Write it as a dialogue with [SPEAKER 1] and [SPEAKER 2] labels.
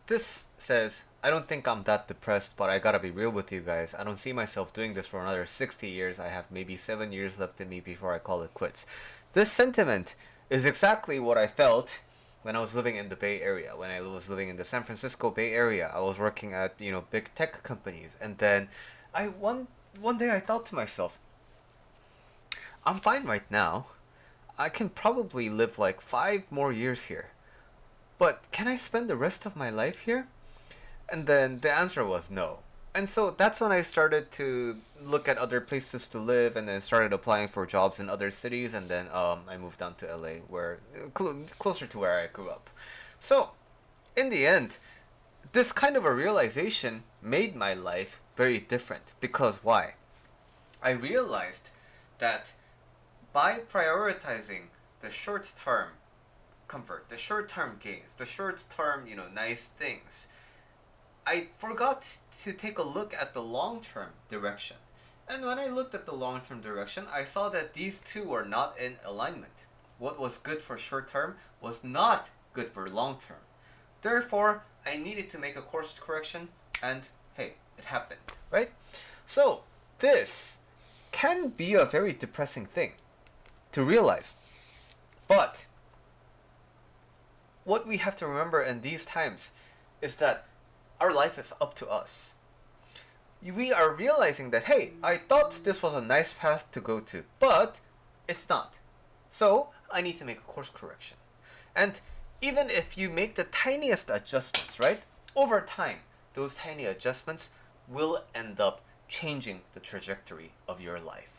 [SPEAKER 1] This says, I don't think I'm that depressed, but I gotta be real with you guys. I don't see myself doing this for another 60 years. I have maybe 7 years left in me before I call it quits. This sentiment is exactly what I felt when I was living in the Bay Area. When I was living in the San Francisco Bay Area, I was working at, big tech companies. And then one day I thought to myself, I'm fine right now. I can probably live like 5 more years here. But can I spend the rest of my life here? And then the answer was no. And so that's when I started to look at other places to live, and then started applying for jobs in other cities, and then I moved down to LA, where closer to where I grew up. So in the end, this kind of a realization made my life very different. Because why? I realized that by prioritizing the short term comfort, the short term gains, the short term, nice things, I forgot to take a look at the long term direction. And when I looked at the long term direction, I saw that these two were not in alignment. What was good for short term was not good for long term. Therefore, I needed to make a course correction, and hey, it happened, right? So, this can be a very depressing thing to realize. But what we have to remember in these times is that our life is up to us. We are realizing that, hey, I thought this was a nice path to go to, but it's not. So I need to make a course correction. And even if you make the tiniest adjustments, right, over time, those tiny adjustments will end up changing the trajectory of your life.